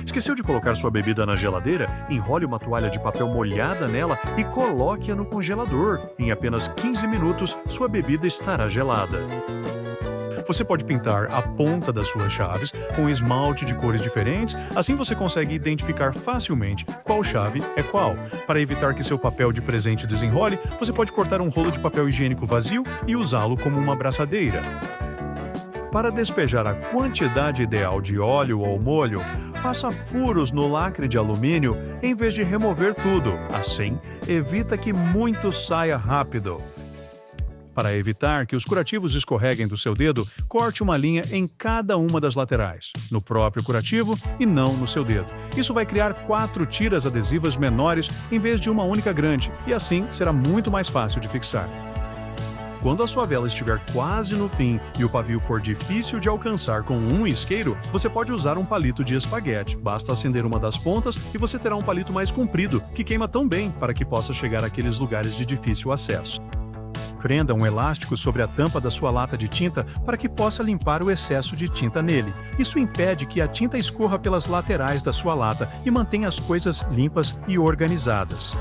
Esqueceu de colocar sua bebida na geladeira? Enrole uma toalha de papel molhada nela e coloque-a no congelador. Em apenas 15 minutos, sua bebida estará gelada. Você pode pintar a ponta das suas chaves com esmalte de cores diferentes, assim você consegue identificar facilmente qual chave é qual. Para evitar que seu papel de presente desenrole, você pode cortar um rolo de papel higiênico vazio e usá-lo como uma abraçadeira. Para despejar a quantidade ideal de óleo ou molho, faça furos no lacre de alumínio em vez de remover tudo. Assim, evita que muito saia rápido. Para evitar que os curativos escorreguem do seu dedo, corte uma linha em cada uma das laterais, no próprio curativo e não no seu dedo. Isso vai criar 4 tiras adesivas menores em vez de uma única grande, e assim será muito mais fácil de fixar. Quando a sua vela estiver quase no fim e o pavio for difícil de alcançar com um isqueiro, você pode usar um palito de espaguete. Basta acender uma das pontas e você terá um palito mais comprido, que queima tão bem para que possa chegar àqueles lugares de difícil acesso. Prenda um elástico sobre a tampa da sua lata de tinta para que possa limpar o excesso de tinta nele. Isso impede que a tinta escorra pelas laterais da sua lata e mantenha as coisas limpas e organizadas.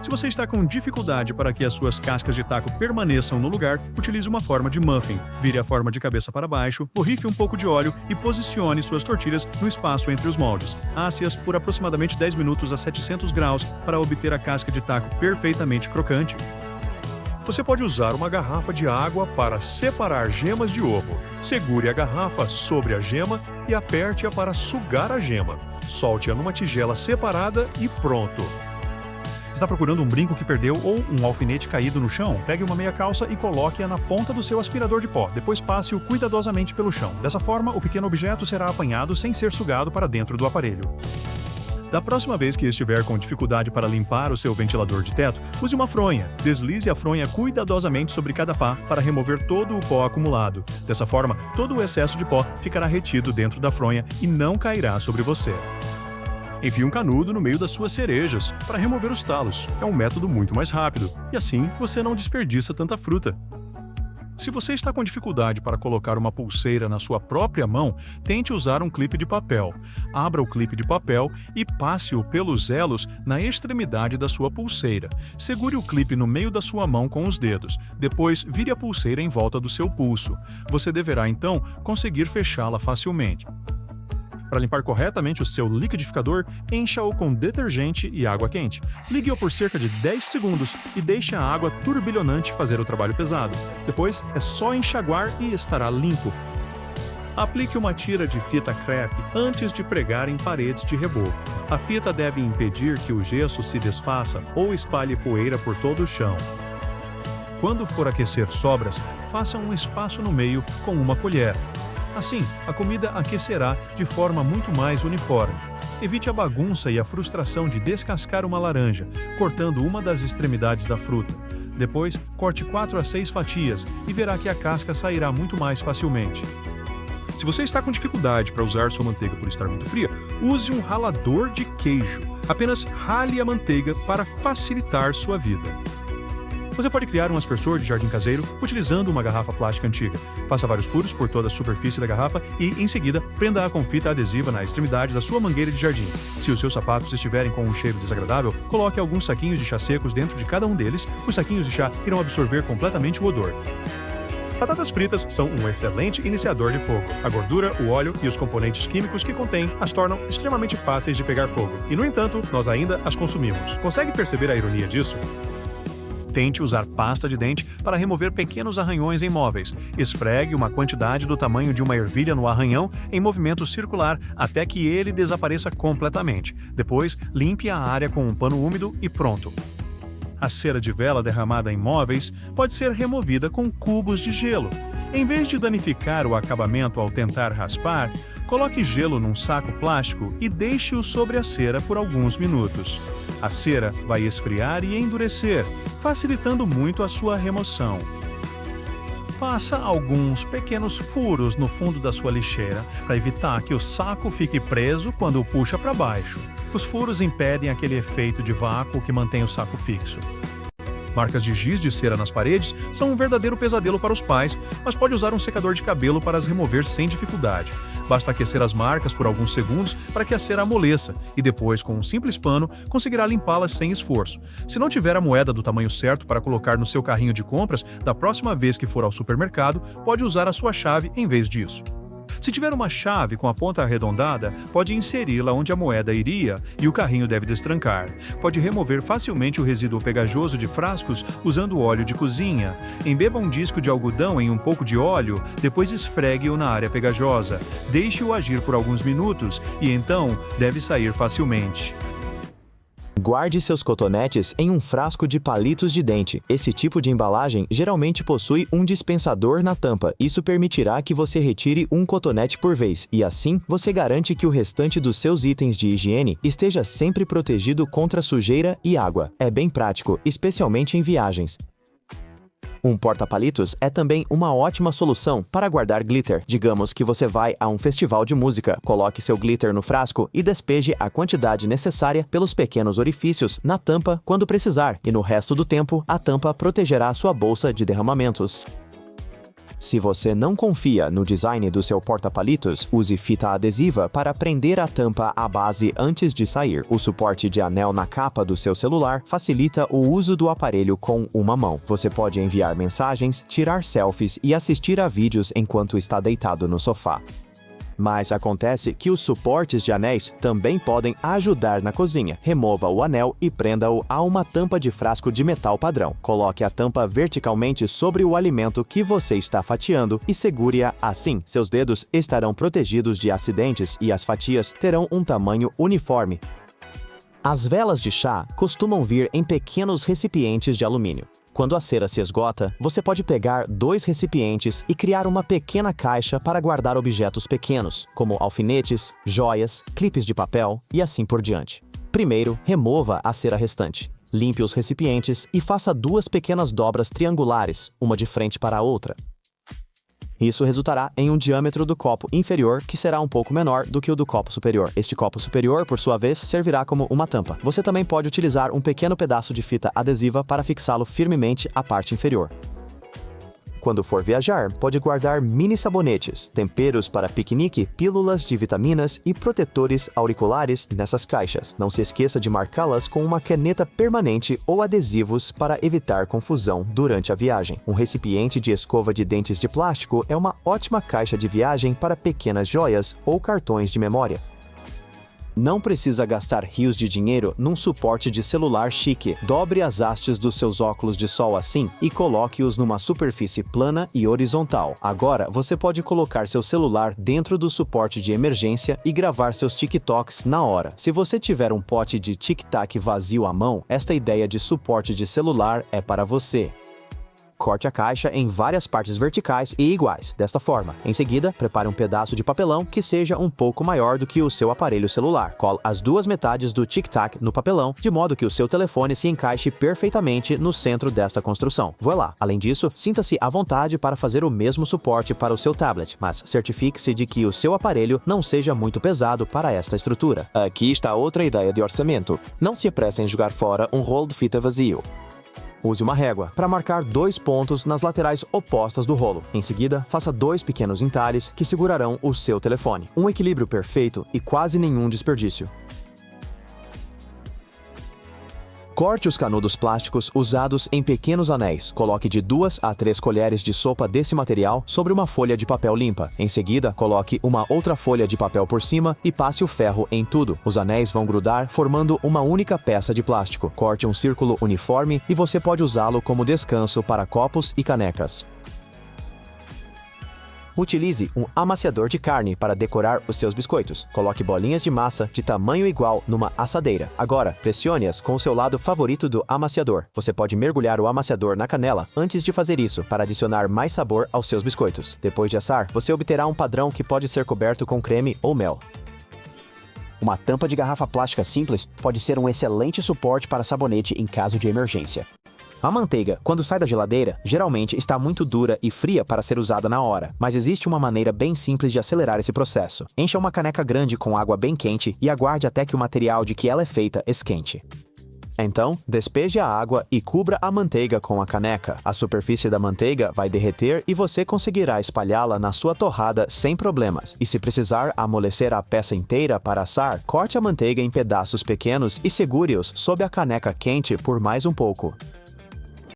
Se você está com dificuldade para que as suas cascas de taco permaneçam no lugar, utilize uma forma de muffin. Vire a forma de cabeça para baixo, borrife um pouco de óleo e posicione suas tortilhas no espaço entre os moldes. Asse-as por aproximadamente 10 minutos a 700 graus para obter a casca de taco perfeitamente crocante. Você pode usar uma garrafa de água para separar gemas de ovo. Segure a garrafa sobre a gema e aperte-a para sugar a gema. Solte-a numa tigela separada e pronto. Está procurando um brinco que perdeu ou um alfinete caído no chão? Pegue uma meia calça e coloque-a na ponta do seu aspirador de pó. Depois passe-o cuidadosamente pelo chão. Dessa forma, o pequeno objeto será apanhado sem ser sugado para dentro do aparelho. Da próxima vez que estiver com dificuldade para limpar o seu ventilador de teto, use uma fronha. Deslize a fronha cuidadosamente sobre cada pá para remover todo o pó acumulado. Dessa forma, todo o excesso de pó ficará retido dentro da fronha e não cairá sobre você. Enfie um canudo no meio das suas cerejas para remover os talos. É um método muito mais rápido e assim você não desperdiça tanta fruta. Se você está com dificuldade para colocar uma pulseira na sua própria mão, tente usar um clipe de papel. Abra o clipe de papel e passe-o pelos elos na extremidade da sua pulseira. Segure o clipe no meio da sua mão com os dedos. Depois, vire a pulseira em volta do seu pulso. Você deverá, então, conseguir fechá-la facilmente. Para limpar corretamente o seu liquidificador, encha-o com detergente e água quente. Ligue-o por cerca de 10 segundos e deixe a água turbilhonante fazer o trabalho pesado. Depois, é só enxaguar e estará limpo. Aplique uma tira de fita crepe antes de pregar em paredes de reboco. A fita deve impedir que o gesso se desfaça ou espalhe poeira por todo o chão. Quando for aquecer sobras, faça um espaço no meio com uma colher. Assim, a comida aquecerá de forma muito mais uniforme. Evite a bagunça e a frustração de descascar uma laranja, cortando uma das extremidades da fruta. Depois, corte 4 a 6 fatias e verá que a casca sairá muito mais facilmente. Se você está com dificuldade para usar sua manteiga por estar muito fria, use um ralador de queijo. Apenas rale a manteiga para facilitar sua vida. Você pode criar um aspersor de jardim caseiro utilizando uma garrafa plástica antiga. Faça vários furos por toda a superfície da garrafa e, em seguida, prenda-a com fita adesiva na extremidade da sua mangueira de jardim. Se os seus sapatos estiverem com um cheiro desagradável, coloque alguns saquinhos de chá secos dentro de cada um deles. Os saquinhos de chá irão absorver completamente o odor. Batatas fritas são um excelente iniciador de fogo. A gordura, o óleo e os componentes químicos que contêm as tornam extremamente fáceis de pegar fogo. E, no entanto, nós ainda as consumimos. Consegue perceber a ironia disso? Tente usar pasta de dente para remover pequenos arranhões em móveis. Esfregue uma quantidade do tamanho de uma ervilha no arranhão em movimento circular até que ele desapareça completamente. Depois, limpe a área com um pano úmido e pronto. A cera de vela derramada em móveis pode ser removida com cubos de gelo. Em vez de danificar o acabamento ao tentar raspar, coloque gelo num saco plástico e deixe-o sobre a cera por alguns minutos. A cera vai esfriar e endurecer, facilitando muito a sua remoção. Faça alguns pequenos furos no fundo da sua lixeira para evitar que o saco fique preso quando o puxa para baixo. Os furos impedem aquele efeito de vácuo que mantém o saco fixo. Marcas de giz de cera nas paredes são um verdadeiro pesadelo para os pais, mas pode usar um secador de cabelo para as remover sem dificuldade. Basta aquecer as marcas por alguns segundos para que a cera amoleça e depois, com um simples pano, conseguirá limpá-las sem esforço. Se não tiver a moeda do tamanho certo para colocar no seu carrinho de compras, da próxima vez que for ao supermercado, pode usar a sua chave em vez disso. Se tiver uma chave com a ponta arredondada, pode inseri-la onde a moeda iria e o carrinho deve destrancar. Pode remover facilmente o resíduo pegajoso de frascos usando óleo de cozinha. Embeba um disco de algodão em um pouco de óleo, depois esfregue-o na área pegajosa. Deixe-o agir por alguns minutos e então deve sair facilmente. Guarde seus cotonetes em um frasco de palitos de dente. Esse tipo de embalagem geralmente possui um dispensador na tampa. Isso permitirá que você retire um cotonete por vez, e assim você garante que o restante dos seus itens de higiene esteja sempre protegido contra sujeira e água. É bem prático, especialmente em viagens. Um porta-palitos é também uma ótima solução para guardar glitter. Digamos que você vai a um festival de música, coloque seu glitter no frasco e despeje a quantidade necessária pelos pequenos orifícios na tampa quando precisar, e no resto do tempo a tampa protegerá sua bolsa de derramamentos. Se você não confia no design do seu porta-palitos, use fita adesiva para prender a tampa à base antes de sair. O suporte de anel na capa do seu celular facilita o uso do aparelho com uma mão. Você pode enviar mensagens, tirar selfies e assistir a vídeos enquanto está deitado no sofá. Mas acontece que os suportes de anéis também podem ajudar na cozinha. Remova o anel e prenda-o a uma tampa de frasco de metal padrão. Coloque a tampa verticalmente sobre o alimento que você está fatiando e segure-a assim. Seus dedos estarão protegidos de acidentes e as fatias terão um tamanho uniforme. As velas de chá costumam vir em pequenos recipientes de alumínio. Quando a cera se esgota, você pode pegar 2 recipientes e criar uma pequena caixa para guardar objetos pequenos, como alfinetes, joias, clipes de papel e assim por diante. Primeiro, remova a cera restante. Limpe os recipientes e faça 2 pequenas dobras triangulares, uma de frente para a outra. Isso resultará em um diâmetro do copo inferior que será um pouco menor do que o do copo superior. Este copo superior, por sua vez, servirá como uma tampa. Você também pode utilizar um pequeno pedaço de fita adesiva para fixá-lo firmemente à parte inferior. Quando for viajar, pode guardar mini sabonetes, temperos para piquenique, pílulas de vitaminas e protetores auriculares nessas caixas. Não se esqueça de marcá-las com uma caneta permanente ou adesivos para evitar confusão durante a viagem. Um recipiente de escova de dentes de plástico é uma ótima caixa de viagem para pequenas joias ou cartões de memória. Não precisa gastar rios de dinheiro num suporte de celular chique. Dobre as hastes dos seus óculos de sol assim e coloque-os numa superfície plana e horizontal. Agora, você pode colocar seu celular dentro do suporte de emergência e gravar seus TikToks na hora. Se você tiver um pote de tic-tac vazio à mão, esta ideia de suporte de celular é para você. Corte a caixa em várias partes verticais e iguais, desta forma. Em seguida, prepare um pedaço de papelão que seja um pouco maior do que o seu aparelho celular. Cole as 2 metades do tic-tac no papelão, de modo que o seu telefone se encaixe perfeitamente no centro desta construção. Voilá! Além disso, sinta-se à vontade para fazer o mesmo suporte para o seu tablet, mas certifique-se de que o seu aparelho não seja muito pesado para esta estrutura. Aqui está outra ideia de orçamento. Não se apresse em jogar fora um rolo de fita vazio. Use uma régua para marcar 2 pontos nas laterais opostas do rolo. Em seguida, faça 2 pequenos entalhes que segurarão o seu telefone. Um equilíbrio perfeito e quase nenhum desperdício. Corte os canudos plásticos usados em pequenos anéis. Coloque de 2 a 3 colheres de sopa desse material sobre uma folha de papel limpa. Em seguida, coloque uma outra folha de papel por cima e passe o ferro em tudo. Os anéis vão grudar, formando uma única peça de plástico. Corte um círculo uniforme e você pode usá-lo como descanso para copos e canecas. Utilize um amaciador de carne para decorar os seus biscoitos. Coloque bolinhas de massa de tamanho igual numa assadeira. Agora, pressione-as com o seu lado favorito do amaciador. Você pode mergulhar o amaciador na canela antes de fazer isso, para adicionar mais sabor aos seus biscoitos. Depois de assar, você obterá um padrão que pode ser coberto com creme ou mel. Uma tampa de garrafa plástica simples pode ser um excelente suporte para sabonete em caso de emergência. A manteiga, quando sai da geladeira, geralmente está muito dura e fria para ser usada na hora, mas existe uma maneira bem simples de acelerar esse processo. Encha uma caneca grande com água bem quente e aguarde até que o material de que ela é feita esquente. Então, despeje a água e cubra a manteiga com a caneca. A superfície da manteiga vai derreter e você conseguirá espalhá-la na sua torrada sem problemas. E se precisar amolecer a peça inteira para assar, corte a manteiga em pedaços pequenos e segure-os sob a caneca quente por mais um pouco.